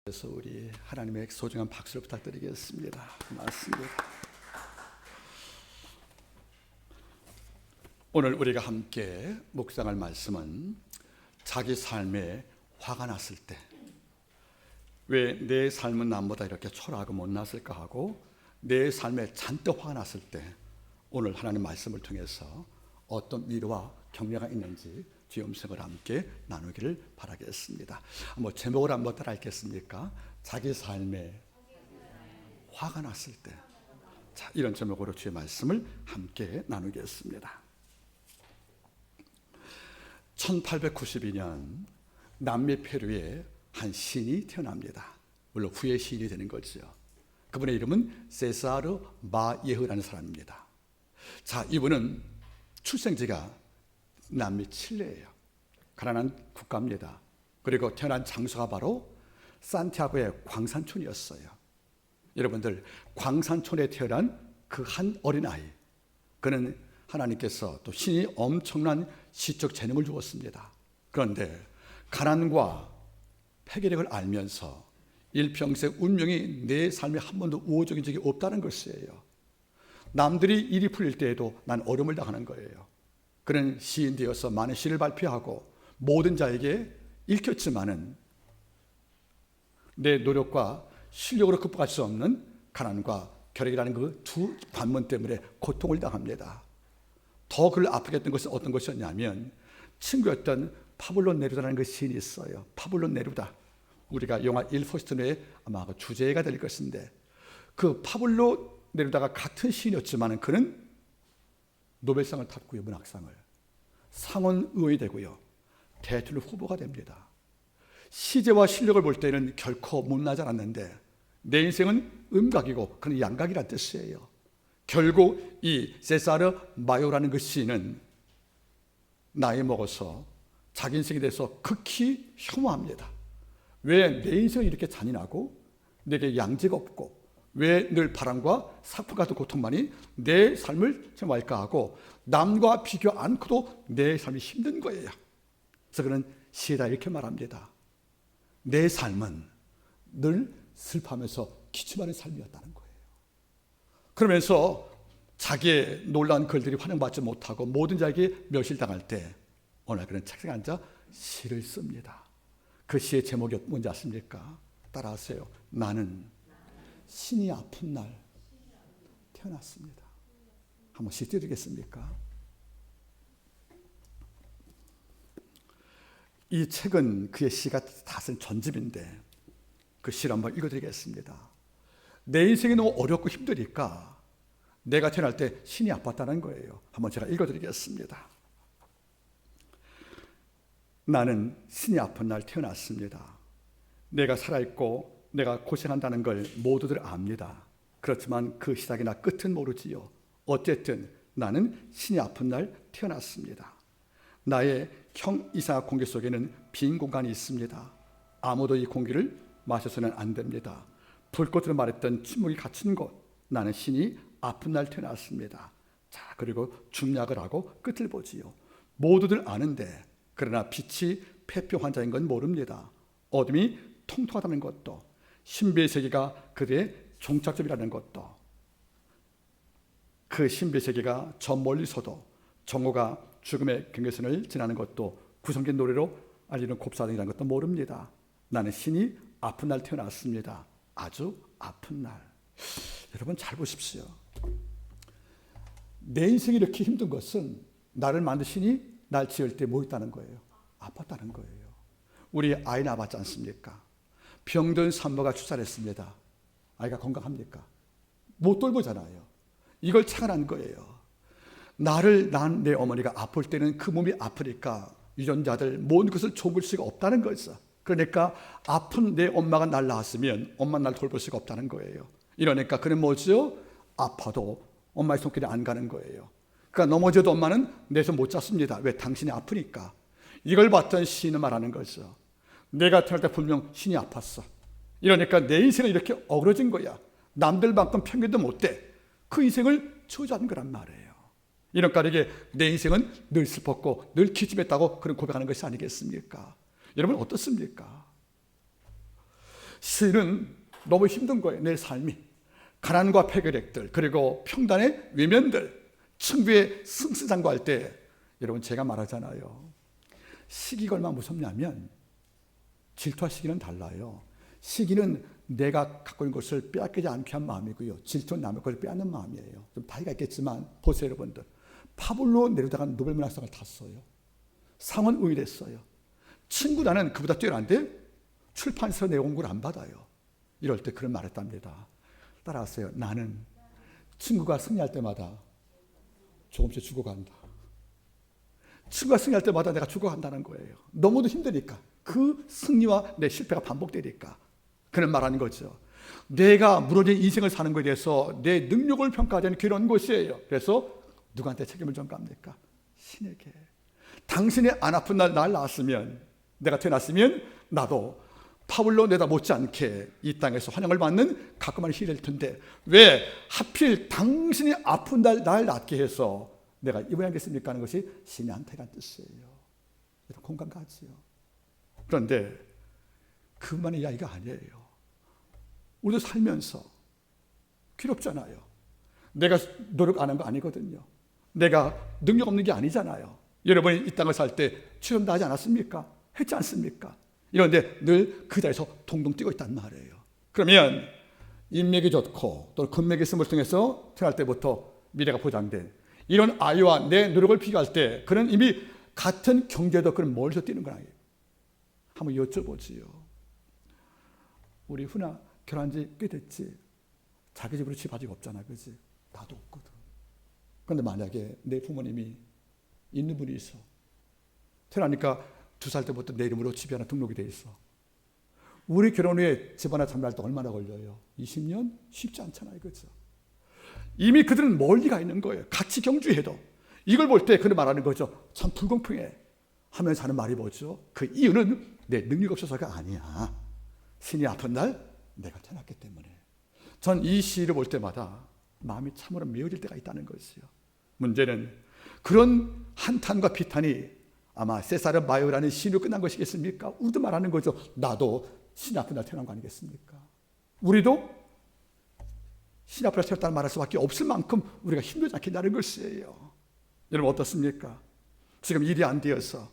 그래서 우리 하나님의 소중한 박수를 부탁드리겠습니다. 고맙습니다. 오늘 우리가 함께 묵상할 말씀은 자기 삶에 화가 났을 때 왜 내 삶은 남보다 이렇게 초라하고 못났을까 하고 내 삶에 잔뜩 화가 났을 때 오늘 하나님 말씀을 통해서 어떤 위로와 격려가 있는지 주의 음성을 함께 나누기를 바라겠습니다. 제목을 한번 따라 읽겠습니까? 자기 삶에 화가 났을 때. 자, 이런 제목으로 주의 말씀을 함께 나누겠습니다. 1892년 남미 페루에 한 시인이 태어납니다. 물론 후에 시인이 되는 거죠. 그분의 이름은 세사르 마예흐라는 사람입니다. 자, 이분은 출생지가 남미 칠레예요. 가난한 국가입니다. 그리고 태어난 장소가 바로 산티아고의 광산촌이었어요. 여러분들, 광산촌에 태어난 그 한 어린아이, 그는 하나님께서 또 신이 엄청난 시적 재능을 주었습니다. 그런데 가난과 폐기력을 알면서 일평생 운명이 내 삶에 한 번도 우호적인 적이 없다는 것이에요. 남들이 일이 풀릴 때에도 난 어려움을 당하는 거예요. 그는 시인 되어서 많은 시를 발표하고 모든 자에게 읽혔지만은 내 노력과 실력으로 극복할 수 없는 가난과 결핵이라는 그 두 관문 때문에 고통을 당합니다. 더 그를 아프게 했던 것은 어떤 것이었냐면 친구였던 파블로 네루다라는 그 시인이 있어요. 파블로 네루다. 우리가 영화 일포스트의 아마 그 주제가 될 것인데 그 파블로 네루다가 같은 시인이었지만 그는 노벨상을 탔고요. 문학상을. 상원 의원이 되고요. 대통령 후보가 됩니다. 시제와 실력을 볼 때는 결코 못나지 않았는데 내 인생은 음각이고 그는 양각이라는 뜻이에요. 결국 이 세사르 마요라는 그 시인은 나이 먹어서 자기 인생에 대해서 극히 혐오합니다. 왜 내 인생이 이렇게 잔인하고 내게 양지가 없고 왜 늘 바람과 사프 같은 고통만이 내 삶을 생활할까 하고 남과 비교 않고도 내 삶이 힘든 거예요. 그래서 그는 시에다 이렇게 말합니다. 내 삶은 늘 슬퍼하면서 기침하는 삶이었다는 거예요. 그러면서 자기의 놀라운 글들이 환영받지 못하고 모든 자에게 멸시당할 때 어느 날 그는 책상에 앉아 시를 씁니다. 그 시의 제목이 뭔지 아십니까? 따라하세요. 나는 신이 아픈 날 태어났습니다. 한번 시드리겠습니까? 이 책은 그의 시가 다 쓴 전집인데 그 시를 한번 읽어드리겠습니다. 내 인생이 너무 어렵고 힘드니까 내가 태어날 때 신이 아팠다는 거예요. 한번 제가 읽어드리겠습니다. 나는 신이 아픈 날 태어났습니다. 내가 살아있고 내가 고생한다는 걸 모두들 압니다. 그렇지만 그 시작이나 끝은 모르지요. 어쨌든 나는 신이 아픈 날 태어났습니다. 나의 형 이삭 공기 속에는 빈 공간이 있습니다. 아무도 이 공기를 마셔서는 안 됩니다. 불꽃으로 말했던 침묵이 갇힌 곳, 나는 신이 아픈 날 태어났습니다. 자, 그리고 중약을 하고 끝을 보지요. 모두들 아는데 그러나 빛이 폐병 환자인 건 모릅니다. 어둠이 통통하다는 것도 신비의 세계가 그들의 종착점이라는 것도 그 신비의 세계가 저 멀리서도 정오가 죽음의 경계선을 지나는 것도 구성진 노래로 알리는 곱사등이라는 것도 모릅니다. 나는 신이 아픈 날 태어났습니다. 아주 아픈 날. 여러분 잘 보십시오. 내 인생이 이렇게 힘든 것은 나를 만든 신이 날 지을 때 뭐 있다는 거예요? 아팠다는 거예요. 우리 아이는 아팠지 않습니까? 병든 산모가 출산했습니다. 아이가 건강합니까? 못 돌보잖아요. 이걸 착안한 거예요. 나를 낳은 내 어머니가 아플 때는 그 몸이 아프니까 유전자들 모든 것을 좁을 수가 없다는 거죠. 그러니까 아픈 내 엄마가 날 낳았으면 엄마는 날 돌볼 수가 없다는 거예요. 이러니까 그는 뭐죠? 아파도 엄마의 손길이 안 가는 거예요. 그러니까 넘어져도 엄마는 내 손 못 잡습니다. 왜? 당신이 아프니까. 이걸 봤던 시인은 말하는 거죠. 내가 태어날 때 분명 신이 아팠어. 이러니까 내 인생은 이렇게 어그러진 거야. 남들만큼 평균도 못 돼. 그 인생을 저주한 거란 말이에요. 이러니까 이게 내 인생은 늘 슬펐고 늘 기침했다고 그런 고백하는 것이 아니겠습니까? 여러분 어떻습니까? 시인은 너무 힘든 거예요. 내 삶이. 가난과 폐결핵들, 그리고 평단의 외면들, 천국의 승승장구할 때, 여러분 제가 말하잖아요. 시기가 얼마나 무섭냐면 질투와 시기는 달라요. 시기는 내가 갖고 있는 것을 빼앗기지 않게 한 마음이고요. 질투는 남의 것을 빼앗는 마음이에요. 좀 다이가 있겠지만 보세요 여러분들. 파블로 네루다가 노벨문학상을 탔어요. 상은 우일했어요. 친구라는 그보다 뛰어난데 출판사 내 공고를 안 받아요. 이럴 때 그런 말 했답니다. 따라하세요. 나는 친구가 승리할 때마다 조금씩 죽어간다. 친구가 승리할 때마다 내가 죽어간다는 거예요. 너무도 힘드니까. 그 승리와 내 실패가 반복되니까. 그는 말하는 거죠. 내가 무너진 인생을 사는 것에 대해서 내 능력을 평가하자는 그런 것이에요. 그래서 누구한테 책임을 전가합니까? 신에게. 당신이 안 아픈 날 낳았으면, 내가 태어났으면 나도 파울로 내다 못지않게 이 땅에서 환영을 받는 가끔한 시일이 될 텐데 왜 하필 당신이 아픈 날 낳게 해서 내가 이 모양이 됐습니까? 하는 것이 신의 한테란 뜻이에요. 공감 가지요. 그런데 그만의 이야기가 아니에요. 우리도 살면서 괴롭잖아요. 내가 노력 안 한 거 아니거든요. 내가 능력 없는 게 아니잖아요. 여러분이 이 땅을 살 때 출연도 하지 않았습니까? 했지 않습니까? 이런데 늘 그 자리에서 동동 뛰고 있단 말이에요. 그러면 인맥이 좋고 또 근맥이 있음을 통해서 태어날 때부터 미래가 보장된 이런 아이와 내 노력을 비교할 때 그는 이미 같은 경제도 그는 멀리서 뛰는 건 아니에요. 한번 여쭤보지요. 우리 훈아 결혼한 지 꽤 됐지? 자기 집으로 집 아직 없잖아, 그지? 나도 없거든. 그런데 만약에 내 부모님이 있는 분이 있어. 태어나니까 2살 때부터 내 이름으로 집이 하나 등록이 돼 있어. 우리 결혼 후에 집 하나 참여할 때 얼마나 걸려요? 20년? 쉽지 않잖아요, 그죠? 이미 그들은 멀리 가 있는 거예요. 같이 경주해도. 이걸 볼 때 그는 말하는 거죠. 참 불공평해 하면서 하는 말이 뭐죠? 그 이유는 내 능력 없어서가 아니야. 신이 아픈 날 내가 태어났기 때문에. 전 이 시를 볼 때마다 마음이 참으로 메어질 때가 있다는 것이요. 문제는 그런 한탄과 비탄이 아마 세사르 마요라는 시로 끝난 것이겠습니까? 우리도 말하는 거죠. 나도 신이 아픈 날 태어난 거 아니겠습니까? 우리도 신이 아픈 날 태어났다는 말할 수밖에 없을 만큼 우리가 힘들지 않겠다는 것이에요. 여러분 어떻습니까? 지금 일이 안 되어서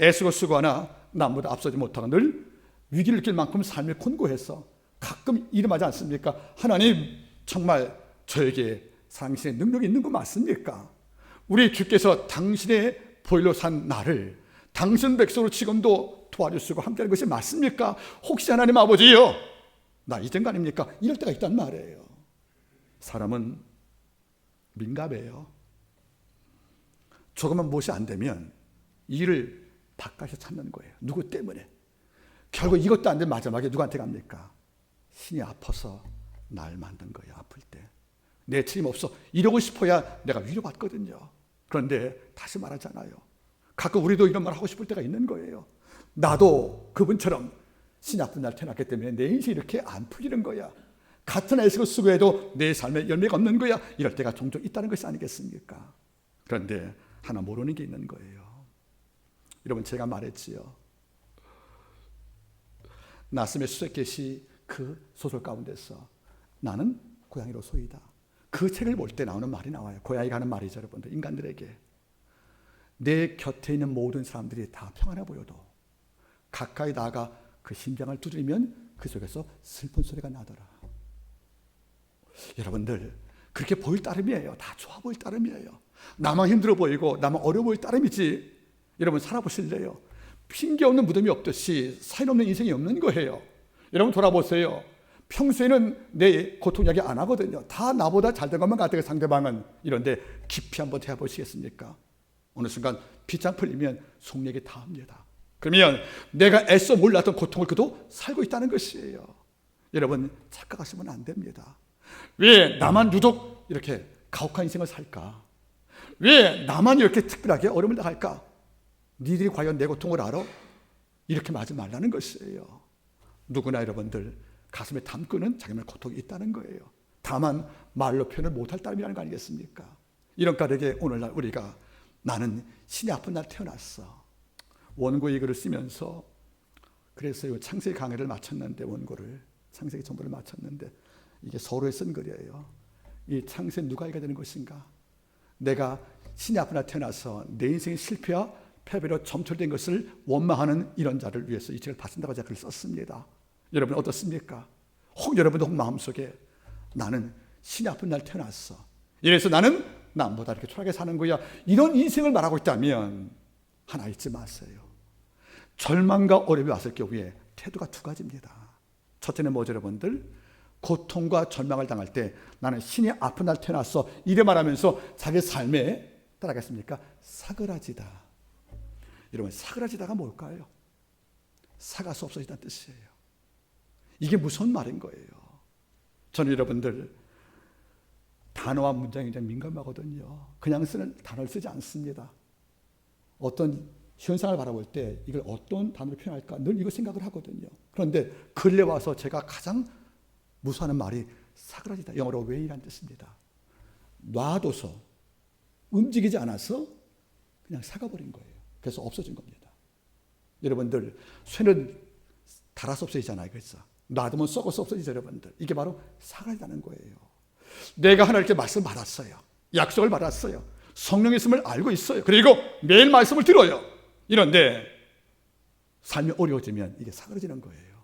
애쓰고 수고하나 남보다 앞서지 못하고 늘 위기를 느낄 만큼 삶에 곤고해서 가끔 일어나지 않습니까? 하나님 정말 저에게 당신의 능력이 있는 거 맞습니까? 우리 주께서 당신의 보혈로 산 나를 당신 백성으로 지금도 도와주시고 함께하는 것이 맞습니까? 혹시 하나님 아버지요, 나 이젠 거 아닙니까? 이럴 때가 있단 말이에요. 사람은 민감해요. 조금만 무엇이 안 되면 일을 바깥에서 찾는 거예요. 누구 때문에. 결국 이것도 안 되면 마지막에 누구한테 갑니까? 신이 아파서 날 만든 거예요. 아플 때. 내 틀림없어. 이러고 싶어야 내가 위로받거든요. 그런데 다시 말하잖아요. 가끔 우리도 이런 말 하고 싶을 때가 있는 거예요. 나도 그분처럼 신이 아픈 날 태어났기 때문에 내 인생이 이렇게 안 풀리는 거야. 같은 애쓰고 수고해도 내 삶에 열매가 없는 거야. 이럴 때가 종종 있다는 것이 아니겠습니까? 그런데 하나 모르는 게 있는 거예요. 여러분 제가 말했지요. 나스의 수수께끼 그 소설 가운데서 나는 고양이로 소이다. 그 책을 볼 때 나오는 말이 나와요. 고양이가 하는 말이죠, 여러분들. 인간들에게 내 곁에 있는 모든 사람들이 다 평안해 보여도 가까이 나가 그 심장을 두드리면 그 속에서 슬픈 소리가 나더라. 여러분들 그렇게 보일 따름이에요. 다 좋아 보일 따름이에요. 나만 힘들어 보이고 나만 어려워 보일 따름이지. 여러분 살아보실래요? 핑계 없는 무덤이 없듯이 사연 없는 인생이 없는 거예요. 여러분 돌아보세요. 평소에는 내 고통 이야기 안 하거든요. 다 나보다 잘된 것만 같아요, 상대방은. 이런데 깊이 한번 해보시겠습니까? 어느 순간 빗장 풀리면 속 얘기 다 합니다. 그러면 내가 애써 몰랐던 고통을 그도 살고 있다는 것이에요. 여러분 착각하시면 안 됩니다. 왜 나만 유독 이렇게 가혹한 인생을 살까? 왜 나만 이렇게 특별하게 어려움을 당할까? 니들이 과연 내 고통을 알아? 이렇게 말하지 말라는 것이에요. 누구나 여러분들 가슴에 담고는 자기만의 고통이 있다는 거예요. 다만 말로 표현을 못할 따름이라는 거 아니겠습니까? 이런 까닭에 오늘날 우리가 나는 신이 아픈 날 태어났어. 원고의 글을 쓰면서 그래서 창세기 강의를 마쳤는데, 원고를 창세기 전부를 마쳤는데, 이게 서로에 쓴 글이에요. 이 창세 누가 이겨야 되는 것인가? 내가 신이 앞으로 태어나서 내 인생의 실패와 패배로 점철된 것을 원망하는 이런 자를 위해서 이 책을 바친다고 제가 글을 썼습니다. 여러분 어떻습니까? 혹 여러분도 혹 마음속에 나는 신이 아픈 날 태어났어, 이래서 나는 남보다 이렇게 초라하게 사는 거야, 이런 인생을 말하고 있다면 하나 잊지 마세요. 절망과 어려움이 왔을 경우에 태도가 두 가지입니다. 첫째는 뭐죠, 여러분들? 고통과 절망을 당할 때 나는 신이 아픈 날 태어났어, 이래 말하면서 자기 삶에 따라가겠습니까? 사그라지다. 여러분, 사그라지다가 뭘까요? 사가서 없어지다는 뜻이에요. 이게 무슨 말인 거예요? 저는 여러분들 단어와 문장이 굉장히 민감하거든요. 그냥 쓰는 단어를 쓰지 않습니다. 어떤 현상을 바라볼 때 이걸 어떤 단어로 표현할까 늘 이거 생각을 하거든요. 그런데 근래 와서 제가 가장 무서워하는 말이 사그라지다. 영어로 웨이라는 뜻입니다. 놔둬서 움직이지 않아서 그냥 사가버린 거예요. 그래서 없어진 겁니다. 여러분들 쇠는 닳아서 없어지잖아요. 그래서 놔두면 썩어서 없어지죠. 여러분들 이게 바로 사그라지다는 거예요. 내가 하나님께 말씀을 받았어요. 약속을 받았어요. 성령의 있음을 알고 있어요. 그리고 매일 말씀을 들어요. 이런데 삶이 어려워지면 이게 사그라지는 거예요.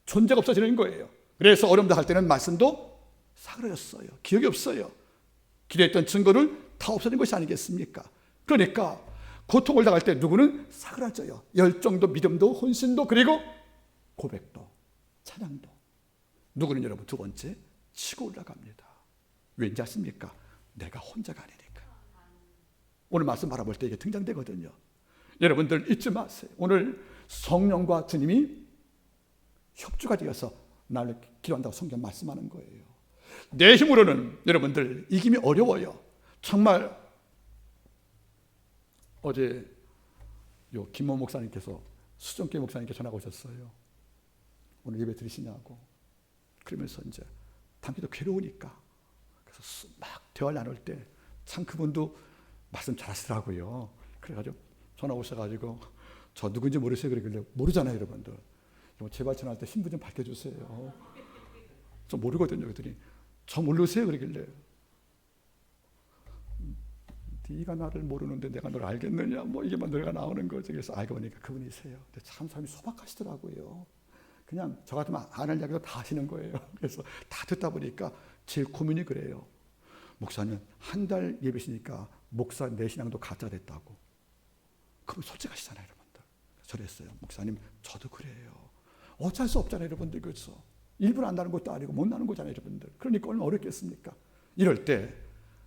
존재가 없어지는 거예요. 그래서 어려움도 할 때는 말씀도 사그라졌어요. 기억이 없어요. 기도했던 증거를 다 없어진 것이 아니겠습니까? 그러니까 고통을 당할 때 누구는 사그라져요. 열정도, 믿음도, 헌신도, 그리고 고백도, 찬양도. 누구는 여러분 두 번째 치고 올라갑니다. 왠지 아십니까? 내가 혼자가 아니니까. 오늘 말씀 바라볼 때 이게 등장되거든요. 여러분들 잊지 마세요. 오늘 성령과 주님이 협주가 되어서 나를 기도한다고 성경 말씀하는 거예요. 내 힘으로는 여러분들 이김이 어려워요. 정말 어제 요 김모 목사님께서 수정교 목사님께 전화가 오셨어요. 오늘 예배 드리시냐고. 그러면서 이제 당기도 괴로우니까. 그래서 막 대화를 나눌 때 참 그분도 말씀 잘하시더라고요. 그래가지고 전화 오셔가지고 저 누군지 모르세요? 그러길래 모르잖아요, 여러분들. 제발 전화할 때 신분 좀 밝혀주세요. 저 모르거든요. 그랬더니 저 모르세요? 그러길래 네가 나를 모르는데 내가 너를 알겠느냐? 뭐 이게 막 노래가 나오는 거죠. 그래서 알고 보니까 그분이세요. 근데 참 사람이 소박하시더라고요. 그냥 저 같으면 안 할 이야기도 다 하시는 거예요. 그래서 다 듣다 보니까 제 고민이 그래요. 목사님 한 달 예배시니까 목사 내 신앙도 가짜 됐다고. 그분 솔직하시잖아요, 여러분들. 저랬어요. 목사님 저도 그래요. 어쩔 수 없잖아요, 여러분들. 그렇죠? 일부러 안 나는 것도 아니고 못 나는 거잖아요, 여러분들. 그러니까 얼마나 어렵겠습니까? 이럴 때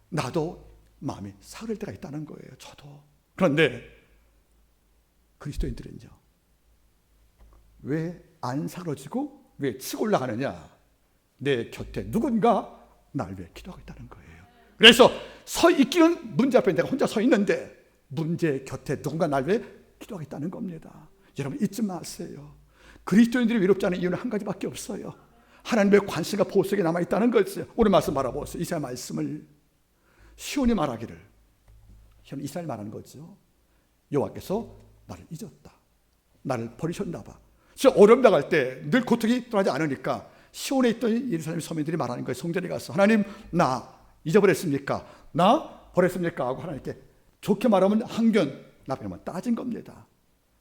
나도 마음이 사그릴 때가 있다는 거예요. 저도. 그런데 그리스도인들은요, 왜 안 사그러지고 왜 치고 올라가느냐? 내 곁에 누군가 날 위해 기도하고 있다는 거예요. 그래서 서 있기는 문제 앞에 내가 혼자 서 있는데 문제 곁에 누군가 날 위해 기도하고 있다는 겁니다. 여러분 잊지 마세요. 그리스도인들이 외롭지 않은 이유는 한 가지밖에 없어요. 하나님의 관심과 보호 속에 남아있다는 거죠. 오늘 말씀 바라보세요. 이사야 말씀을 시온이 말하기를, 시온 이스라엘 말하는 거죠. 여호와께서 나를 잊었다. 나를 버리셨나 봐. 저 어려움 당할 때 늘 고통이 떠나지 않으니까 시온에 있던 예루살렘 서민들이 말하는 거예요. 성전에 가서 하나님 나 잊어버렸습니까? 나 버렸습니까? 하고 하나님께 좋게 말하면 항변, 나쁘게 말하면 따진 겁니다.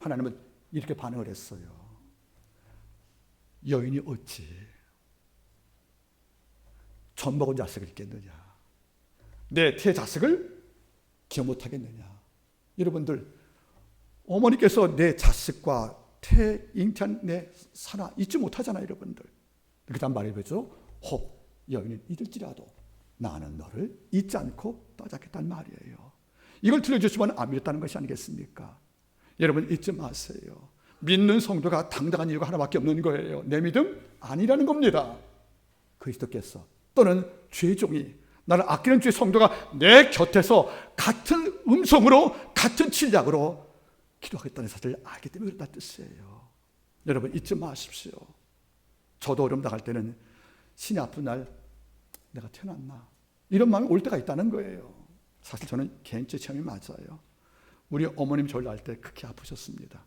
하나님은 이렇게 반응을 했어요. 여인이 어찌 젖 먹은 자식을 있겠느냐? 내 태 자식을 기억 못하겠느냐? 여러분들 어머니께서 내 자식과 태 잉태한 내 사나 잊지 못하잖아요, 여러분들. 그 다음 말이 뭐죠? 혹 여인은 잊을지라도 나는 너를 잊지 않고 떠잡겠다는 말이에요. 이걸 들려주시면 안 믿었다는 것이 아니겠습니까? 여러분 잊지 마세요. 믿는 성도가 당당한 이유가 하나밖에 없는 거예요. 내 믿음 아니라는 겁니다. 그리스도께서 또는 죄종이 나를 아끼는 주의 성도가 내 곁에서 같은 음성으로 같은 칠약으로 기도하겠다는 사실을 알기 때문에 그렇다는 뜻이에요. 여러분 잊지 마십시오. 저도 어려움 당할 때는 신이 아픈 날 내가 태어났나 이런 마음이 올 때가 있다는 거예요. 사실 저는 개인적 체험이 맞아요. 우리 어머님 저를 낳을 때 극히 아프셨습니다.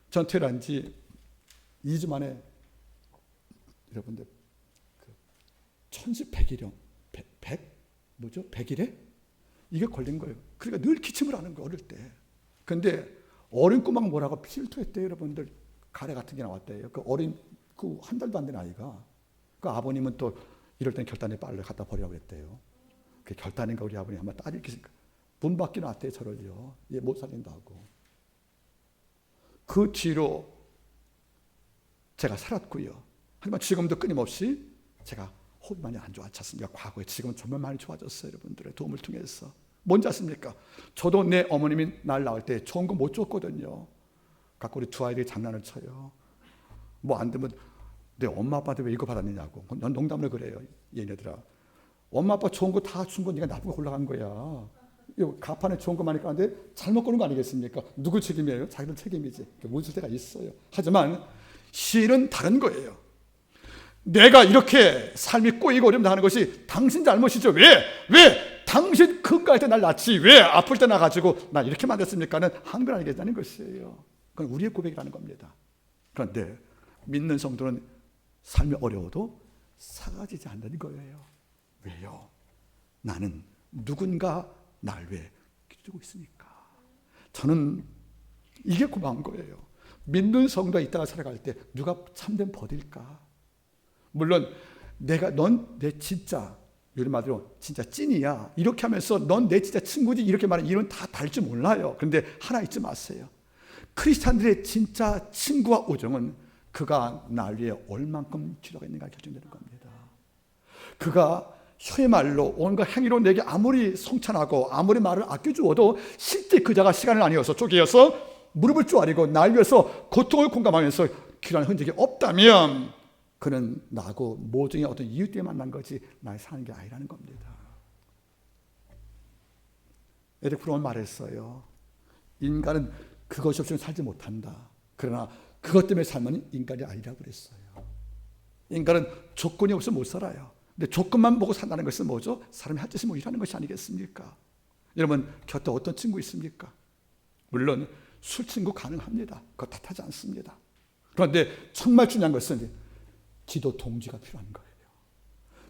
전 퇴원한 지 2주 만에 여러분들 그 천지백일염 100 뭐죠? 100일에 이게 걸린 거예요. 그러니까 늘 기침을 하는 거예요, 어릴 때. 근데 어린 꼬막 뭐라고 필토했대요, 여러분들. 가래 같은 게 나왔대요. 그 어린 그 한 달도 안 된 아이가. 그 아버님은 또 이럴 땐 결단에 빨래 갖다 버리라고 그랬대요. 그 결단인가 우리 아버님 아마 딸이 이렇게 문 밖에 놨대요, 저를요. 얘 못 살린다고. 그 뒤로 제가 살았고요. 하지만 지금도 끊임없이 제가 호흡이 많이 안 좋았지 않습니까? 과거에. 지금은 정말 많이 좋아졌어요, 여러분들의 도움을 통해서. 뭔지 아십니까? 저도 내 어머님이 날 낳을 때 좋은 거 못 줬거든요. 갖고 우리 두 아이들이 장난을 쳐요. 뭐 안 되면 내 엄마 아빠한테 왜 이거 받았느냐고. 난 농담을 그래요, 얘네들아. 엄마 아빠 좋은 거 다 준 건 네가 나쁘게 골라간 거야. 가판에 좋은 거 많이 까는데 잘못 고른 거 아니겠습니까? 누구 책임이에요? 자기들 책임이지. 웃을 때가 있어요. 하지만 시인은 다른 거예요. 내가 이렇게 삶이 꼬이고 어렵다 하는 것이 당신 잘못이죠. 왜 당신 건강할 때 날 낳지 왜 아플 때 나가지고 나 이렇게 만들었습니까는 한글 아니겠다는 것이에요. 그건 우리의 고백이라는 겁니다. 그런데 믿는 성도는 삶이 어려워도 사라지지 않는 거예요. 왜요? 나는 누군가 날 위해 기도하고 있으니까. 저는 이게 고마운 거예요. 믿는 성도가 있다가 살아갈 때 누가 참된 버딜까? 물론 넌 내 진짜 요즘 말대로 진짜 찐이야 이렇게 하면서 넌 내 진짜 친구지 이렇게 말하는 이런 다 달지 몰라요. 그런데 하나 잊지 마세요. 크리스찬들의 진짜 친구와 우정은 그가 날 위해 얼만큼 기도하겠는가 결정되는 겁니다. 그가 혀의 말로 온갖 행위로 내게 아무리 성찬하고 아무리 말을 아껴주어도 실제 그자가 시간을 아니어서 쪼개어서 무릎을 쪼아리고 날 위해서 고통을 공감하면서 기도하는 흔적이 없다면 그는 나하고 모종의 어떤 이유 때문에 만난 거지 나의 사는 게 아니라는 겁니다. 에릭 프롬은 말했어요. 인간은 그것이 없이는 살지 못한다. 그러나 그것 때문에 살면 인간이 아니라고 그랬어요. 인간은 조건이 없으면 못 살아요. 근데 조건만 보고 산다는 것은 뭐죠? 사람이 할 짓이 뭐 일하는 것이 아니겠습니까? 여러분 곁에 어떤 친구 있습니까? 물론 술 친구 가능합니다. 그거 탓하지 않습니다. 그런데 정말 중요한 것은 기도 동지가 필요한 거예요.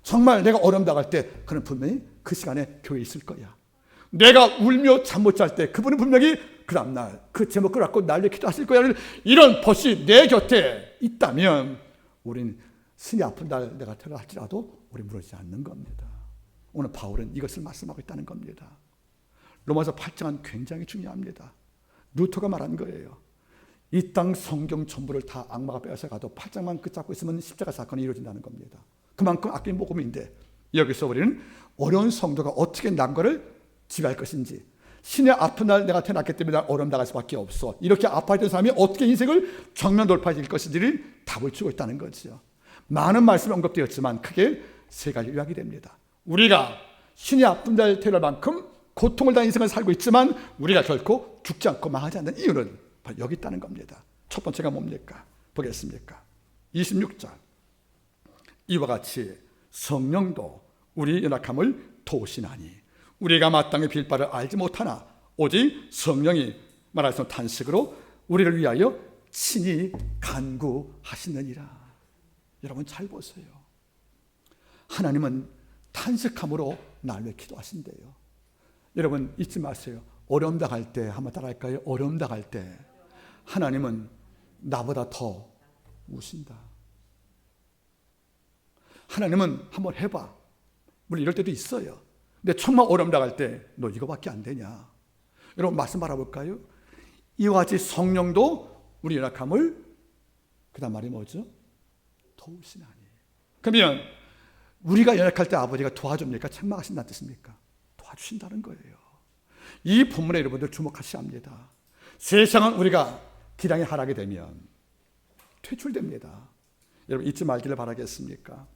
정말 내가 어려움 당할 때 그는 분명히 그 시간에 교회에 있을 거야. 내가 울며 잠 못 잘 때 그분은 분명히 그 다음날 그 제목을 갖고 날 위해 기도하실 거야. 이런 벗이 내 곁에 있다면 우린 신이 아픈 날 내가 퇴로할지라도 우리 무너지지 않는 겁니다. 오늘 바울은 이것을 말씀하고 있다는 겁니다. 로마서 8장은 굉장히 중요합니다. 루터가 말한 거예요. 이 땅 성경 전부를 다 악마가 빼앗아가도 8장만 붙잡고 있으면 십자가 사건이 이루어진다는 겁니다. 그만큼 아낀 복음인데 여기서 우리는 어려운 성도가 어떻게 난거를 지배할 것인지, 신의 아픈 날 내가 태어났기 때문에 난 어려움 당할 수밖에 없어, 이렇게 아파했던 사람이 어떻게 인생을 정면 돌파해질 것인지를 답을 주고 있다는 거죠. 많은 말씀이 언급되었지만 크게 세 가지 요약이 됩니다. 우리가 신의 아픈 날 태어날 만큼 고통을 당한 인생을 살고 있지만 우리가 결코 죽지 않고 망하지 않는 이유는 바로 여기 있다는 겁니다. 첫 번째가 뭡니까? 보겠습니까? 26절 이와 같이 성령도 우리 연약함을 도우시나니 우리가 마땅히 빌 바를 알지 못하나 오직 성령이 말하신 탄식으로 우리를 위하여 친히 간구하시느니라. 여러분 잘 보세요. 하나님은 탄식함으로 날 위해 기도하신대요. 여러분 잊지 마세요. 어려움 당할 때 한번 따라할까요? 어려움 당할 때 하나님은 나보다 더 우신다. 하나님은 한번 해봐. 물론 이럴 때도 있어요. 근데 정말 어려움 당할 때 너 이거밖에 안 되냐? 여러분 말씀 바라볼까요? 이와 같이 성령도 우리 연약함을 그 다음 말이 뭐죠? 도우시나니. 그러면 우리가 연약할 때 아버지가 도와줍니까? 책망하신다는 뜻입니까? 도와주신다는 거예요. 이 본문에 여러분들 주목하셔야 합니다. 세상은 우리가 기량이 하락이 되면 퇴출됩니다. 여러분 잊지 말기를 바라겠습니까?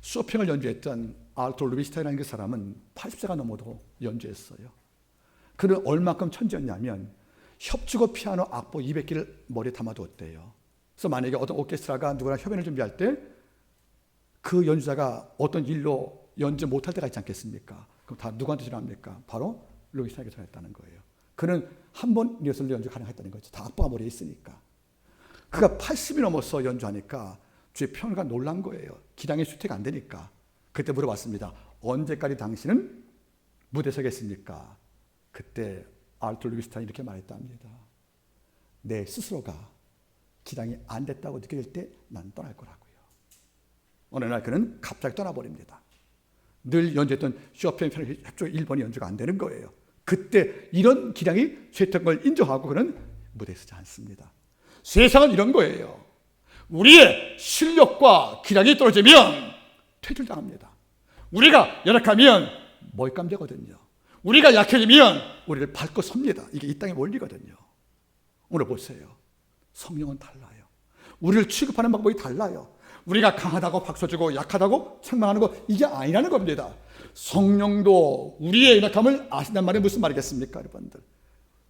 쇼핑을 연주했던 아르토 루비스타이라는 그 사람은 80세가 넘어도 연주했어요. 그는 얼마큼 천재였냐면 협주고 피아노 악보 200개를 머리에 담아두었대요. 그래서 만약에 어떤 오케스트라가 누구랑 협연을 준비할 때 그 연주자가 어떤 일로 연주 못할 때가 있지 않겠습니까? 그럼 다 누구한테 전합니까? 바로 루비스타이에게 전했다는 거예요. 그는 한 번 리허설 연주 가능했다는 거죠. 다 악보가 머리에 있으니까. 그가 80이 넘어서 연주하니까 주의 평가 놀란 거예요. 기량의 수퇴가 안 되니까. 그때 물어봤습니다. 언제까지 당신은 무대에 서겠습니까? 그때 아르투르 루비스탄이 이렇게 말했답니다. 내 스스로가 기량이 안 됐다고 느낄 때 난 떠날 거라고요. 어느 날 그는 갑자기 떠나버립니다. 늘 연주했던 쇼팽 협조 1번이 연주가 안 되는 거예요. 그때 이런 기량이 쇠했던 걸 인정하고 그는 무대에 서지 않습니다. 세상은 이런 거예요. 우리의 실력과 기량이 떨어지면 퇴출당합니다. 우리가 연약하면 멀감되거든요. 우리가 약해지면 우리를 밟고 섭니다. 이게 이 땅의 원리거든요. 오늘 보세요. 성령은 달라요. 우리를 취급하는 방법이 달라요. 우리가 강하다고 박수주고 약하다고 책망하는 거 이게 아니라는 겁니다. 성령도 우리의 연약함을 아신다는 말이 무슨 말이겠습니까, 여러분들?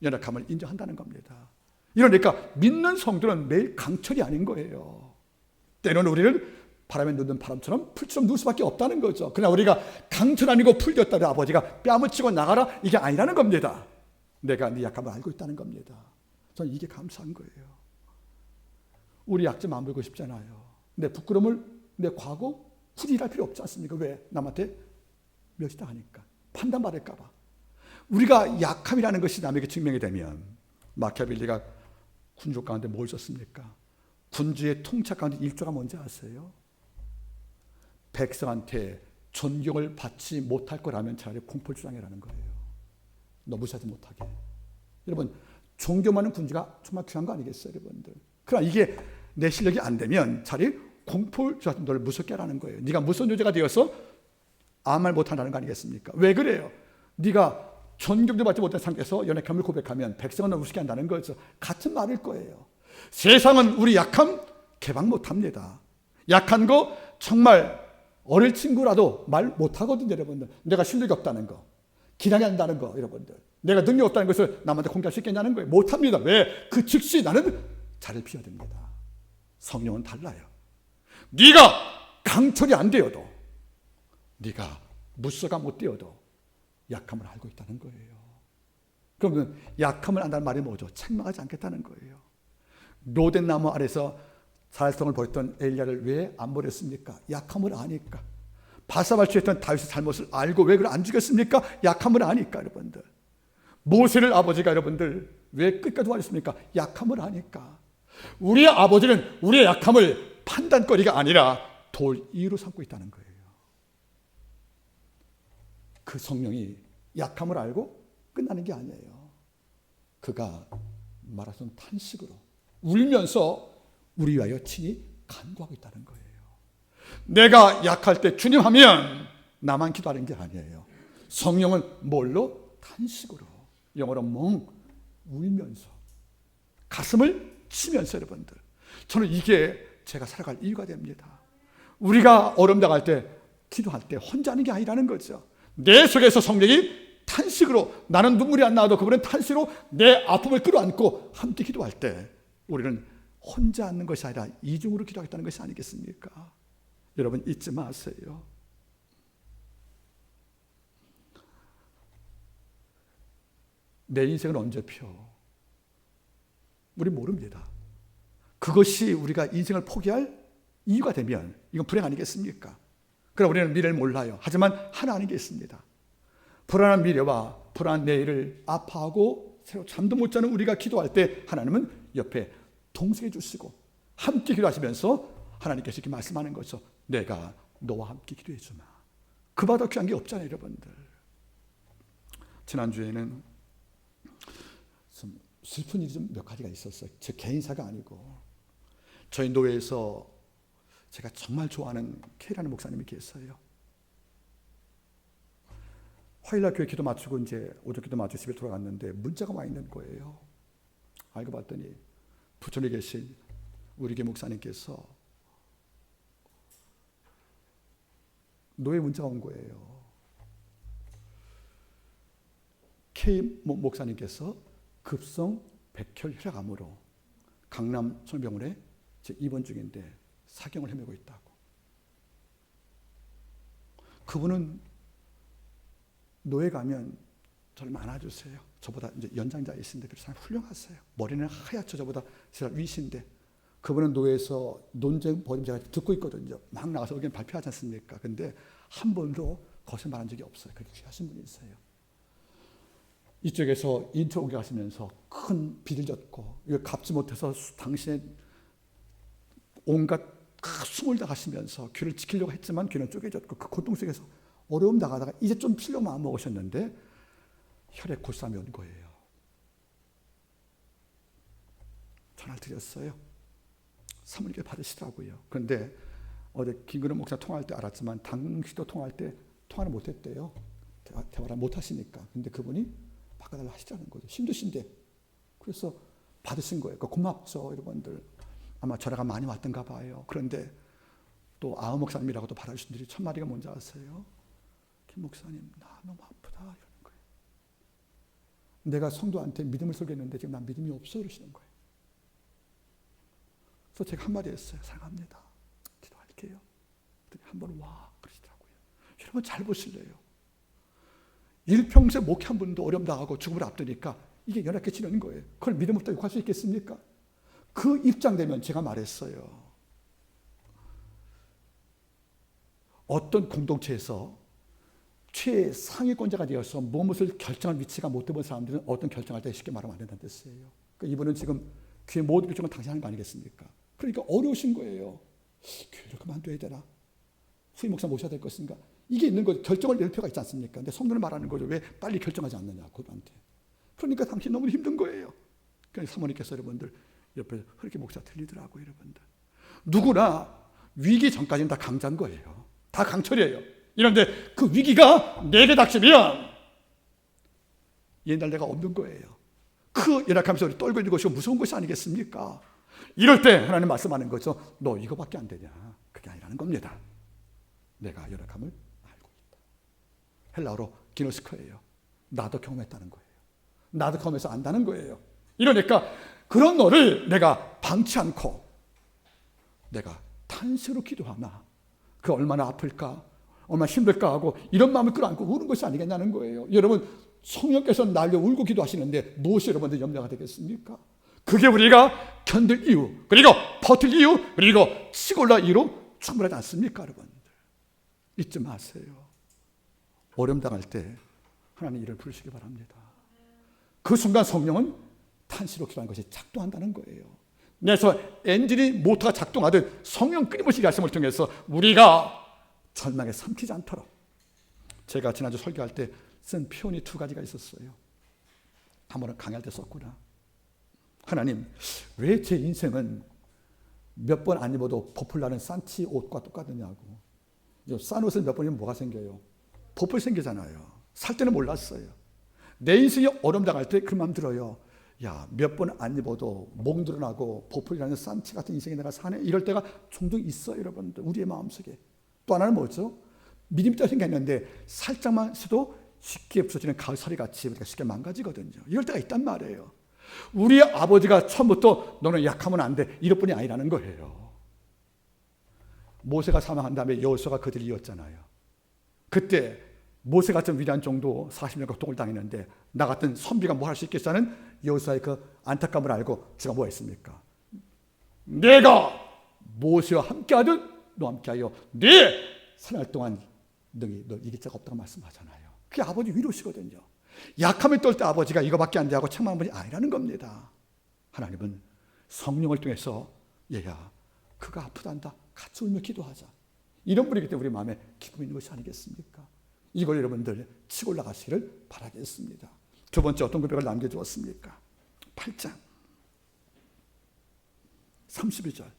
연약함을 인정한다는 겁니다. 이러니까 믿는 성도는 매일 강철이 아닌 거예요. 때로는 우리를 바람에 누는 바람처럼 풀처럼 누울 수밖에 없다는 거죠. 그러나 우리가 강철 아니고 풀되었다고 아버지가 뺨을 치고 나가라 이게 아니라는 겁니다. 내가 네 약함을 알고 있다는 겁니다. 저는 이게 감사한 거예요. 우리 약점 안 보이고 싶잖아요. 내 부끄러움을 내 과거 굳이 일할 필요 없지 않습니까? 왜? 남한테 멸시당하니까. 판단받을까 봐. 우리가 약함이라는 것이 남에게 증명이 되면 마키아벨리가 군주 가운데 뭘 썼습니까? 군주의 통찰 가운데 1조가 뭔지 아세요? 백성한테 존경을 받지 못할 거라면 차라리 공포를 주장해라는 거예요. 너 무시하지 못하게. 여러분, 존경 많은 군주가 정말 귀한 거 아니겠어요, 여러분들? 그러나 이게 내 실력이 안 되면 차라리 공포를 주장하면 너를 무섭게 하라는 거예요. 네가 무서운 존재가 되어서 아무 말 못한다는 거 아니겠습니까? 왜 그래요? 네가 존경도 받지 못한 상태에서 연약함을 고백하면 백성은 너를 무섭게 한다는 거죠. 같은 말일 거예요. 세상은 우리 약함 개방 못합니다. 약한 거 정말 어릴 친구라도 말 못하거든요, 여러분들. 내가 실력이 없다는 거, 기량이 안 된다는 거, 여러분들. 내가 능력이 없다는 것을 남한테 공개할 수 있겠냐는 거예요. 못합니다. 왜? 그 즉시 나는 자리를 비워야 됩니다. 성령은 달라요. 네가 강철이 안 되어도, 네가 무서가 못 되어도 약함을 알고 있다는 거예요. 그러면 약함을 안다는 말이 뭐죠? 책망하지 않겠다는 거예요. 로덴 나무 아래서 사회성을 보였던 엘리야를 왜 안 버렸습니까? 약함을 아니까. 바사발주했던 다윗의 잘못을 알고 왜 그를 안 죽였습니까? 약함을 아니까, 여러분들. 모세를 아버지가 여러분들 왜 끝까지 도와줬습니까? 약함을 아니까. 우리의 아버지는 우리의 약함을 판단거리가 아니라 도울 이유로 삼고 있다는 거예요. 그 성령이 약함을 알고 끝나는 게 아니에요. 그가 마라톤 탄식으로 울면서 우리 위하여 친히 간구하고 있다는 거예요. 내가 약할 때 주님 하면 나만 기도하는 게 아니에요. 성령은 뭘로? 탄식으로. 영어로 멍 울면서 가슴을 치면서 여러분들. 저는 이게 제가 살아갈 이유가 됩니다. 우리가 어려움 당할 때 기도할 때 혼자 하는 게 아니라는 거죠. 내 속에서 성령이 탄식으로, 나는 눈물이 안 나와도 그분은 탄식으로 내 아픔을 끌어안고 함께 기도할 때 우리는 혼자 앉는 것이 아니라 이중으로 기도하겠다는 것이 아니겠습니까? 여러분 잊지 마세요. 내 인생을 언제 펴? 우리 모릅니다. 그것이 우리가 인생을 포기할 이유가 되면 이건 불행 아니겠습니까? 그럼 우리는 미래를 몰라요. 하지만 하나 아는 게 있습니다. 불안한 미래와 불안한 내일을 아파하고 새로 잠도 못 자는 우리가 기도할 때 하나님은 옆에 동석해 주시고 함께 기도하시면서 하나님께서 이렇게 말씀하는 거죠. 내가 너와 함께 기도해 주마. 그보다 귀한 게 없잖아요, 여러분들. 지난주에는 좀 슬픈 일이 좀 몇 가지가 있었어요. 제 개인사가 아니고 저희 노회에서 제가 정말 좋아하는 K라는 목사님이 계세요. 화요일날 교회 기도 마치고 이제 오전 기도 마치고 집에 돌아갔는데 문자가 와 있는 거예요. 알고 봤더니 부천에 계신 우리 교회 목사님께서 노예 문자가 온 거예요. K 목사님께서 급성 백혈 혈압암으로 강남 성병원에 입원 중인데 사경을 헤매고 있다고. 그분은 노예 가면 저를 안아주세요. 저보다 이제 연장자이신데 그 사람 훌륭하세요. 머리는 하얗죠. 저보다 제가 위신데 그분은 노예에서 논쟁 벌임 제가 듣고 있거든요. 막 나가서 의견 발표하지 않습니까? 근데 한 번도 거짓 말한 적이 없어요. 그렇게 귀하신 분이세요. 이쪽에서 인터 오게 하시면서 큰 빚을 졌고 이걸 갚지 못해서 당신의 온갖 숨을 다하시면서 귀를 지키려고 했지만 귀는 쪼개졌고 그 고통 속에서 어려움 당하다가 이제 좀 필요 마음 먹으셨는데 혈액 골쌈이 온 거예요. 전화를 드렸어요. 사모님께 받으시더라고요. 그런데 어제 김근호 목사 통화할 때 알았지만 당시도 통화할 때 통화를 못했대요. 대화를 못하시니까. 근데 그분이 바꿔달라 하시자는 거죠. 힘드신데. 그래서 받으신 거예요. 그러니까 고맙죠, 여러분들. 아마 전화가 많이 왔던가 봐요. 그런데 또 아우 목사님이라고도 바라주신 분들이 첫 마디가 뭔지 아세요? 김 목사님, 나 너무 아프다 이러는 거예요. 내가 성도한테 믿음을 설교했는데 지금 난 믿음이 없어 이러시는 거예요. 그래서 제가 한마디 했어요. 사랑합니다. 기도할게요. 한번 와 그러시더라고요. 여러분 잘 보실래요? 일평생 목회한 분도 어려움 당하고 죽음을 앞두니까 이게 연약해 지는 거예요. 그걸 믿음 없다 욕할 수 있겠습니까? 그 입장 되면 제가 말했어요. 어떤 공동체에서 최상위권자가 되어서 무엇을 결정할 위치가 못 되본 사람들은 어떤 결정할 때 쉽게 말하면 안 된다는 뜻이에요. 그러니까 이분은 지금 교회 모든 결정을 당신이 하는 거 아니겠습니까? 그러니까 어려우신 거예요. 교회를 그만둬야 되나? 후임 목사 모셔야 될 것인가? 이게 있는 거죠. 결정을 낼 필요가 있지 않습니까? 근데 성도는 말하는 거죠. 왜 빨리 결정하지 않느냐, 그분한테. 그러니까 당신 너무 힘든 거예요. 그러니까 사모님께서 여러분들 옆에 그렇게 목사 들리더라고요, 여러분들. 누구나 위기 전까지는 다 강자인 거예요. 다 강철이에요. 이런데 그 위기가 내게 닥치면 옛날 내가 없는 거예요. 그 연약하면서 우리 떨고 있는 것이 무서운 것이 아니겠습니까? 이럴 때 하나님 말씀하는 거죠. 너 이거밖에 안 되냐? 그게 아니라는 겁니다. 내가 연약함을 알고 있다. 헬라어로 기노스코예요. 나도 경험했다는 거예요. 나도 경험해서 안다는 거예요. 이러니까 그런 너를 내가 방치 않고 내가 탄식으로 기도하나 그 얼마나 아플까 얼마나 힘들까 하고 이런 마음을 끌어안고 우는 것이 아니겠냐는 거예요. 여러분 성령께서 날려 울고 기도하시는데 무엇이 여러분들 염려가 되겠습니까? 그게 우리가 견딜 이유 그리고 버틸 이유 그리고 치고 올라갈 이유로 충분하지 않습니까? 여러분들 잊지 마세요. 어려움 당할 때 하나님 이를 부르시기 바랍니다. 그 순간 성령은 탄식으로 기도하는 것이 작동한다는 거예요. 그래서 엔진이 모터가 작동하듯 성령 끊임없이 일하심을 통해서 우리가 절망에 삼키지 않도록 제가 지난주 설교할 때 쓴 표현이 두 가지가 있었어요. 한 번은 강의할 때 썼구나. 하나님 왜 제 인생은 몇 번 안 입어도 보풀 나는 산티 옷과 똑같느냐고. 싼 옷을 몇 번 입으면 뭐가 생겨요? 보풀 생기잖아요. 살 때는 몰랐어요. 내 인생이 어려움 당할 때 그 마음 들어요. 야, 몇 번 안 입어도 목 드러나고 보풀이 나는 산티 같은 인생이 내가 사네. 이럴 때가 종종 있어요, 여러분들. 우리의 마음속에. 또 하나는 뭐죠? 믿음이 또 생겼는데 살짝만 써도 쉽게 부서지는 가을 서리 같이 우리가 쉽게 망가지거든요. 이럴 때가 있단 말이에요. 우리 아버지가 처음부터 너는 약하면 안 돼. 이럴 뿐이 아니라는 거예요. 모세가 사망한 다음에 여호수아가 그들을 이었잖아요. 그때 모세 같은 위대한 정도 40년 고통을 당했는데 나 같은 선비가 뭘 할 수 있겠어는 여호수아의 그 안타까움을 알고 제가 뭐 했습니까? 내가 모세와 함께하듯 너 함께하여 네 살아날 동안 너희 너 이길 자가 없다고 말씀하잖아요. 그게 아버지 위로시거든요. 약함을 떨 때 아버지가 이거밖에 안 돼 하고 책망한 분이 아니라는 겁니다. 하나님은 성령을 통해서 얘야 그가 아프단다. 같이 울며 기도하자. 이런 분이기 때문에 우리 마음에 기쁨이 있는 것이 아니겠습니까? 이걸 여러분들 치고 올라가시기를 바라겠습니다. 두 번째 어떤 고백을 남겨주었습니까? 8장 32절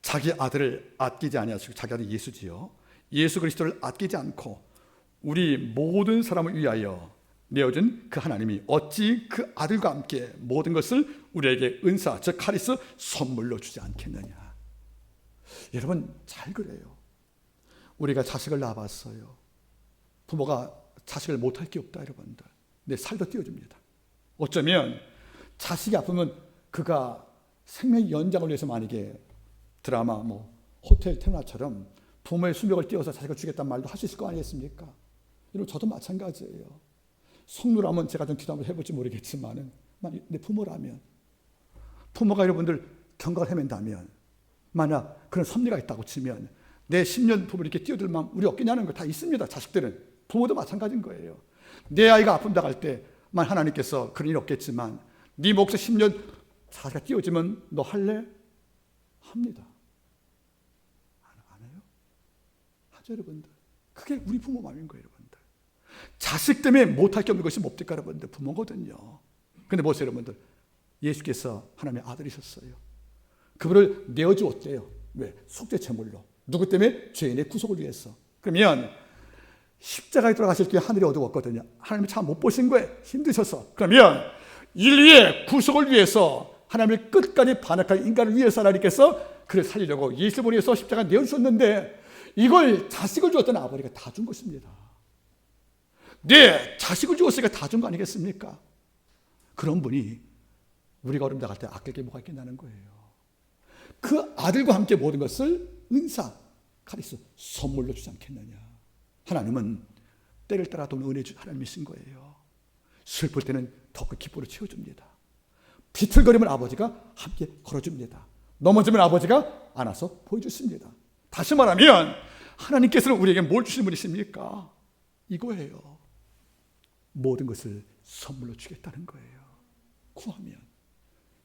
자기 아들을 아끼지 아니하시고 자기 아들 예수지요. 예수 그리스도를 아끼지 않고 우리 모든 사람을 위하여 내어준 그 하나님이 어찌 그 아들과 함께 모든 것을 우리에게 은사 즉 카리스 선물로 주지 않겠느냐. 여러분 잘 그래요. 우리가 자식을 낳아봤어요. 부모가 자식을 못할 게 없다 여러분들. 내 살도 띄워줍니다. 어쩌면 자식이 아프면 그가 생명 연장을 위해서 만약에 드라마 호텔 테마처럼 부모의 수명을 띄워서 자식을 주겠다는 말도 할 수 있을 거 아니겠습니까? 여러분 저도 마찬가지예요. 성도라면 제가 좀 기도 한번 해볼지 모르겠지만 내 부모라면, 부모가 여러분들 경각을 헤맨다면, 만약 그런 섭리가 있다고 치면 내 10년 부모를 이렇게 뛰어들면 우리 없겠냐는 거 다 있습니다. 자식들은. 부모도 마찬가지인 거예요. 내 아이가 아픈다 할 때만 하나님께서 그런 일 없겠지만 네 목숨 10년 자식가 뛰어지면 너 할래? 합니다. 안 해요? 하죠, 여러분들. 그게 우리 부모 마음인 거예요, 여러분들. 자식 때문에 못할 게 없는 것이 뭡니까, 여러분들? 부모거든요. 근데 보세요, 여러분들. 예수께서 하나님의 아들이셨어요. 그분을 내어주었대요. 왜? 속죄 제물로. 누구 때문에? 죄인의 구속을 위해서. 그러면 십자가에 돌아가실 때 하늘이 어두웠거든요. 하나님이 참 못 보신 거예요. 힘드셔서. 그러면 인류의 구속을 위해서 하나님을 끝까지 반역할 인간을 위해서 하나님께서 그를 살리려고 예수를 보내서 십자가에 내어주셨는데 이걸 자식을 주었던 아버지가 다 준 것입니다. 네, 자식을 주었으니까 다 준 거 아니겠습니까? 그런 분이 우리가 어려움 당할 때 아낄 게 뭐가 있겠냐는 거예요. 그 아들과 함께 모든 것을 은사, 카리스, 선물로 주지 않겠느냐. 하나님은 때를 따라 돕는 은혜 주 하나님이신 거예요. 슬플 때는 더 큰 기쁨으로 채워줍니다. 비틀거리면 아버지가 함께 걸어줍니다. 넘어지면 아버지가 안아서 보여주십니다. 다시 말하면 하나님께서는 우리에게 뭘 주시는 분이십니까? 이거예요. 모든 것을 선물로 주겠다는 거예요. 구하면.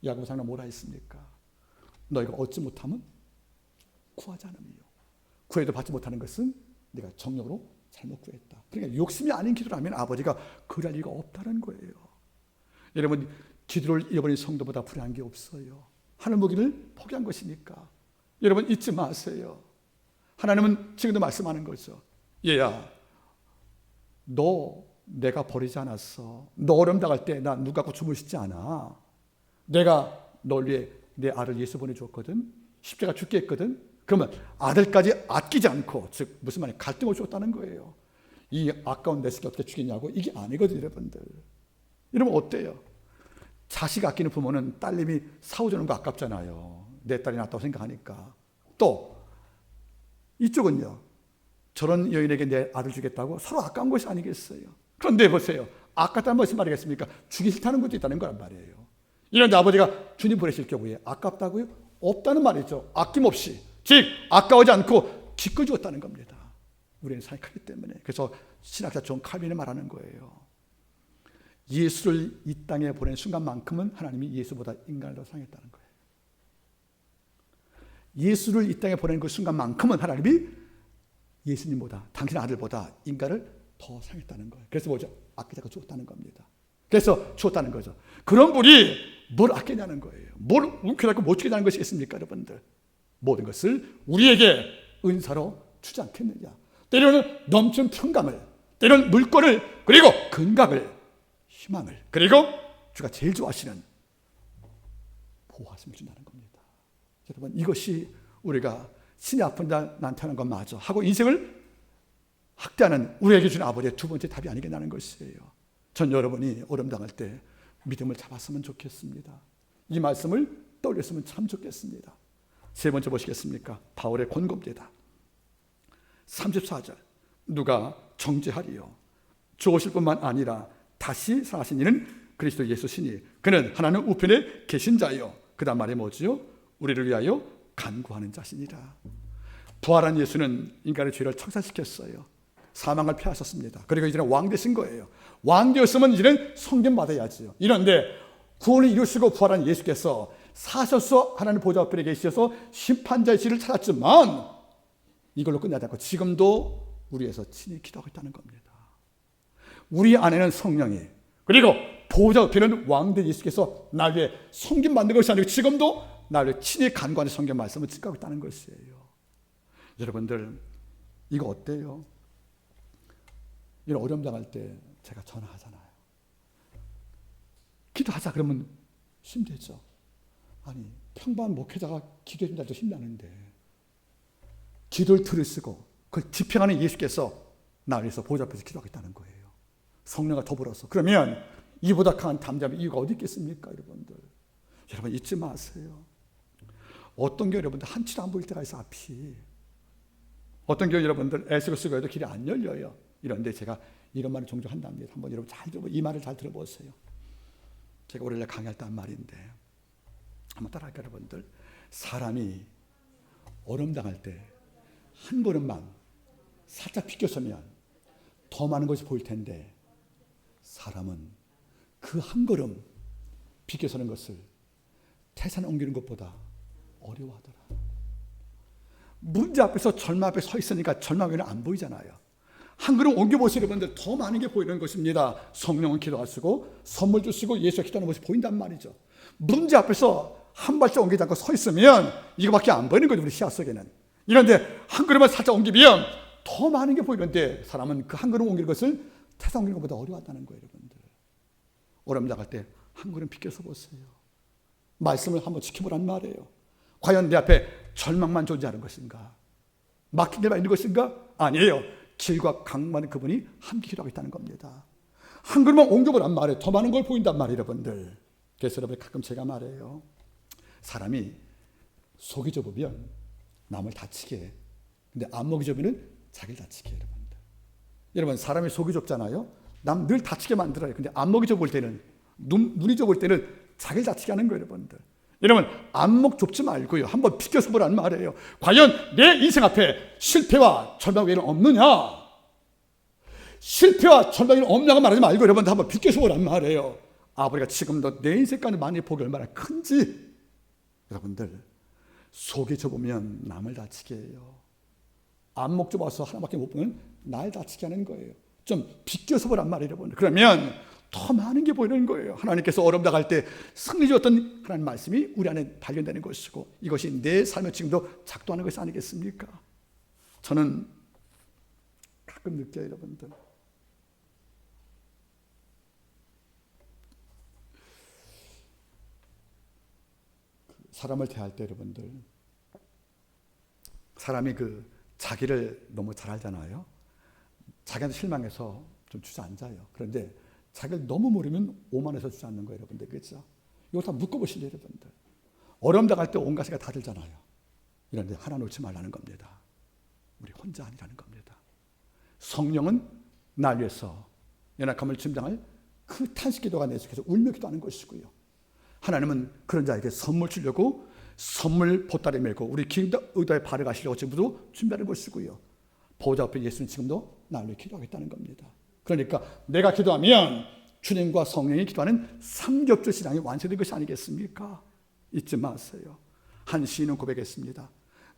야고보 장로 뭐라 했습니까? 너희가 얻지 못하면 구하지 않으며 구해도 받지 못하는 것은 네가 정욕으로 잘못 구했다. 그러니까 욕심이 아닌 기도라면 아버지가 그럴 리가 없다는 거예요. 여러분, 기도를 잃어버린 성도보다 불행한 게 없어요. 하늘 보기를 포기한 것이니까. 여러분 잊지 마세요. 하나님은 지금도 말씀하는 거죠. 얘야, 너 내가 버리지 않았어. 너 어려움 당할 때 나 누가 갖고 춤을 쉬지 않아. 내가 널 위해 내 아들 예수 보내주었거든. 십자가 죽게 했거든. 그러면 아들까지 아끼지 않고, 즉 무슨 말이야, 갈등을 줬다는 거예요. 이 아까운 내 새끼 어떻게 죽이냐고. 이게 아니거든요, 여러분들. 여러분 어때요? 자식 아끼는 부모는 딸님이 사오주는 거 아깝잖아요. 내 딸이 낫다고 생각하니까. 또 이쪽은요, 저런 여인에게 내 아들 주겠다고 서로 아까운 것이 아니겠어요. 그런데 보세요, 아깝다는 것이 말이겠습니까? 주기 싫다는 것도 있다는 거란 말이에요. 이런데 아버지가 주님 보내실 경우에 아깝다고요? 없다는 말이죠. 아낌없이, 즉 아까워지 않고 기꺼이 주었다는 겁니다. 우리는 사랑이 크기 때문에. 그래서 신학자 존 칼빈이 말하는 거예요. 예수를 이 땅에 보낸 순간만큼은 하나님이 예수보다 인간을 더 사랑했다는 거예요. 예수를 이 땅에 보낸 그 순간만큼은 하나님이 예수님보다, 당신 아들보다 인간을 더 사랑했다는 거예요. 그래서 뭐죠? 아끼다가 주었다는 겁니다. 그래서 주었다는 거죠. 그런 분이 뭘 아끼냐는 거예요. 뭘 웅크리고 못 주겠다는 것이겠습니까, 여러분들? 모든 것을 우리에게 은사로 주지 않겠느냐. 때로는 넘치는 평강을, 때로는 물건을, 그리고 건강을, 희망을, 그리고 주가 제일 좋아하시는 보호하심을 준다는 겁니다. 여러분, 이것이 우리가 신이 아픈 자 나한테 하는 건 맞아 하고 인생을 학대하는 우리에게 주는 아버지의 두 번째 답이 아니겠냐는 것이에요. 전 여러분이 어려움 당할 때 믿음을 잡았으면 좋겠습니다. 이 말씀을 떠올렸으면 참 좋겠습니다. 세 번째 보시겠습니까? 바울의 권고입니다. 34절, 누가 정죄하리요? 죽으실 뿐만 아니라 다시 사신 이는 그리스도 예수시니 그는 하나님 우편에 계신 자요. 그 다음 말이 뭐지요? 우리를 위하여 간구하는 자시니라. 부활한 예수는 인간의 죄를 청산시켰어요. 사망을 피하셨습니다. 그리고 이제는 왕 되신 거예요. 왕 되었으면 이제는 성전 받아야지요. 이런데 구원을 이루시고 부활한 예수께서 사셔서 하나님 보좌 앞에 계셔서 심판자의 씨를 찾았지만 이걸로 끝나지 않고 지금도 우리 위해서 친히 기도하고 있다는 겁니다. 우리 안에는 성령이, 그리고 보좌 옆에는 왕된 예수께서 날 위해 성김 만든 것이 아니고 지금도 나를 친히 간구하는 성경 말씀을 증거하고 있다는 것이에요. 여러분들 이거 어때요? 이런 어려움 당할 때 제가 전화하잖아요. 기도하자 그러면 힘들죠. 아니 평범한 목회자가 기도해 준다고 힘나는데 기도를 들으시고 그걸 집행하는 예수께서 나를 위해서 보좌 앞에서 기도하겠다는 거예요. 성령과 더불어서. 그러면 이보다 강한 담대함의 이유가 어디 있겠습니까, 여러분들? 여러분 잊지 마세요. 어떤 게 여러분들 한치도 안 보일 때가 있어, 앞이. 어떤 게 여러분들 애쓰고 쓰고 해도 길이 안 열려요. 이런데 제가 이런 말을 종종 한답니다. 한번 여러분 이 말을 잘 들어보세요. 제가 오래전에 강의할 때 한 말인데 한번 따라할까요, 여러분들? 사람이 어려움 당할 때 한 걸음만 살짝 비껴서면 더 많은 것이 보일 텐데 사람은 그 한 걸음 비껴서는 것을 태산 옮기는 것보다 어려워하더라. 문제 앞에서 절망 앞에 서 있으니까 절망에는 안 보이잖아요. 한 걸음 옮겨보세요, 여러분들. 더 많은 게 보이는 것입니다. 성령은 기도하시고 선물 주시고 예수가 기도하는 것이 보인단 말이죠. 문제 앞에서 한 발짝 옮기지 않고 서 있으면 이거밖에 안 보이는 거죠, 우리 시야 속에는. 이런데 한 걸음만 살짝 옮기면 더 많은 게 보이는데 사람은 그 한 걸음 옮기는 것을 태산 옮기는 것보다 어려워한다는 거예요, 여러분들. 어려움 당할 때 한 걸음 비껴서 보세요. 말씀을 한번 지켜보란 말이에요. 과연 내 앞에 절망만 존재하는 것인가? 막힌 데만 있는 것인가? 아니에요. 길과 강만한 그분이 함께 기도하고 있다는 겁니다. 한 걸음만 옮겨보란 말이에요. 더 많은 걸 보인단 말이에요, 여러분들. 그래서 여러분 가끔 제가 말해요. 사람이 속이 좁으면 남을 다치게 해. 근데 안목이 좁으면 자기를 다치게 해요, 여러분들. 여러분, 사람이 속이 좁잖아요. 남 늘 다치게 만들어요. 근데 안목이 좁을 때는, 눈이 좁을 때는 자기를 다치게 하는 거예요, 여러분들. 여러분, 안목 좁지 말고요. 한번 비껴서 보란 말이에요. 과연 내 인생 앞에 실패와 절망 외에는 없느냐? 실패와 절망이 없냐고 말하지 말고 여러분들 한번 비껴서 보란 말이에요. 아버지가 지금도 내 인생까지 많이 복이 얼마나 큰지. 여러분들, 속이 좁으면 남을 다치게 해요. 안목 좁아서 하나밖에 못 보면 날 다치게 하는 거예요. 좀 비껴서 보란 말이에요, 여러분. 그러면 더 많은 게 보이는 거예요. 하나님께서 어려움 당할 때 승리 주었던 하나님 말씀이 우리 안에 발견되는 것이고 이것이 내 삶에 지금도 작동하는 것이 아니겠습니까? 저는 가끔 느껴요, 여러분들. 사람을 대할 때 여러분들, 사람이 자기를 너무 잘 알잖아요. 자기한테 실망해서 좀 주저앉아요. 그런데 자기를 너무 모르면 오만해서 주저앉는 거예요, 여러분들. 그렇죠? 이거 다 묶어보실래요, 여러분들? 어려움 당할 때 온갖 생각 다 들잖아요. 이런데 하나 놓지 말라는 겁니다. 우리 혼자 아니라는 겁니다. 성령은 날 위해서 연약함을 짐당할 그 탄식 기도가 내 속에서 울며 기도하는 것이고요. 하나님은 그런 자에게 선물 주려고 선물 보따리 메고 우리 기도의 발을 가시려고 지금도 준비하는 것이고요. 보좌 앞에 예수는 지금도 나를 기도하겠다는 겁니다. 그러니까 내가 기도하면 주님과 성령이 기도하는 삼겹줄 신앙이 완성된 것이 아니겠습니까? 잊지 마세요. 한 시인은 고백했습니다.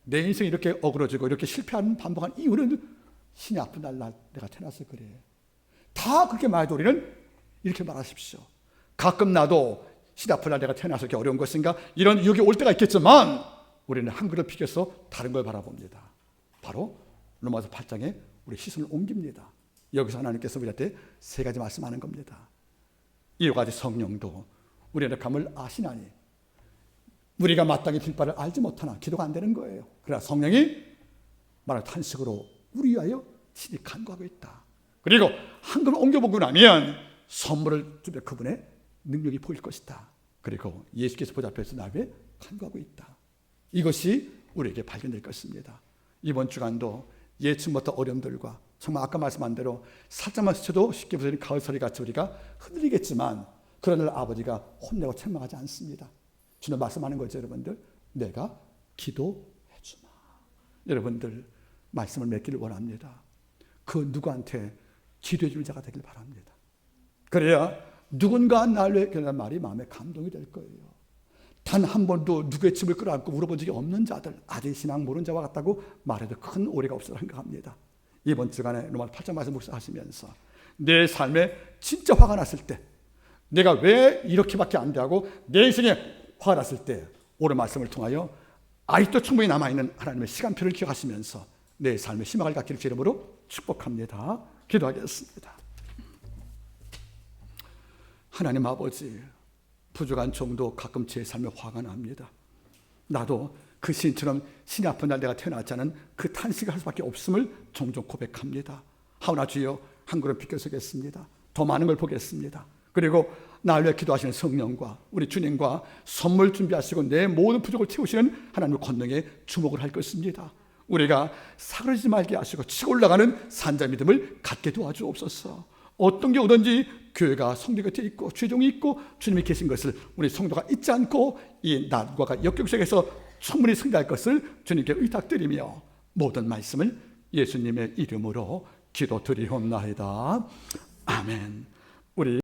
내 인생이 이렇게 어그러지고 이렇게 실패하는 반복한 이유는 신이 아픈 날 내가 태어나서 그래. 다 그렇게 말해도 우리는 이렇게 말하십시오. 가끔 나도 신이 아픈 날 내가 태어나서 이렇게 어려운 것인가 이런 유혹이 올 때가 있겠지만 우리는 한 그릇 비켜서 다른 걸 바라봅니다. 바로 로마서 8장에 우리 시선을 옮깁니다. 여기서 하나님께서 우리한테 세 가지 말씀하는 겁니다. 이와 같이 성령도 우리의 감을 아시나니 우리가 마땅히 빌 바를 알지 못하나 기도가 안 되는 거예요. 그러나 성령이 말할 탄식으로 우리 위하여 친히 간구하고 있다. 그리고 한 걸음 옮겨보고 나면 선물을 주며 그분의 능력이 보일 것이다. 그리고 예수께서 보좌 앞에서 나 위해 간구하고 있다. 이것이 우리에게 발견될 것입니다. 이번 주간도 예측부터 어려움들과 정말 아까 말씀한 대로 살짝만 스쳐도 쉽게 부서진 가을소리 같이 우리가 흔들리겠지만 그러나 아버지가 혼내고 책망하지 않습니다. 주는 말씀하는 거죠, 여러분들. 내가 기도해주마. 여러분들 말씀을 맺기를 원합니다. 그 누구한테 기도해줄 자가 되길 바랍니다. 그래야 누군가 나를 위해 말이 마음에 감동이 될 거예요. 단 한 번도 누구의 집을 끌어안고 물어본 적이 없는 자들, 아직 신앙 모르는 자와 같다고 말해도 큰 오해가 없으라 생각합니다. 이번 주간에 로마서 8장 말씀 묵상하시면서 내 삶에 진짜 화가 났을 때, 내가 왜 이렇게밖에 안 되고 내 인생에 화가 났을 때 오늘 말씀을 통하여 아직도 충분히 남아있는 하나님의 시간표를 기억하시면서 내 삶의 희망을 갖기를 주 이름으로 축복합니다. 기도하겠습니다. 하나님 아버지, 부족한 종도 가끔 제 삶에 화가 납니다. 나도 그 시인처럼 신이 아픈 날 내가 태어났지 않은 그 탄식을 할 수밖에 없음을 종종 고백합니다. 하오나 주여 한 걸음 비켜서겠습니다. 더 많은 걸 보겠습니다. 그리고 나를 위해 기도하시는 성령과 우리 주님과 선물 준비하시고 내 모든 부족을 채우시는 하나님의 권능에 주목을 할 것입니다. 우리가 사그러지지 말게 하시고 치고 올라가는 산자 믿음을 갖게 도와주옵소서. 어떤 게 오든지 교회가 성도 곁에 있고 주종이 있고 주님이 계신 것을 우리 성도가 잊지 않고 이 낮과 역경 속에서 충분히 승리할 것을 주님께 의탁드리며 모든 말씀을 예수님의 이름으로 기도드리옵나이다. 아멘. 우리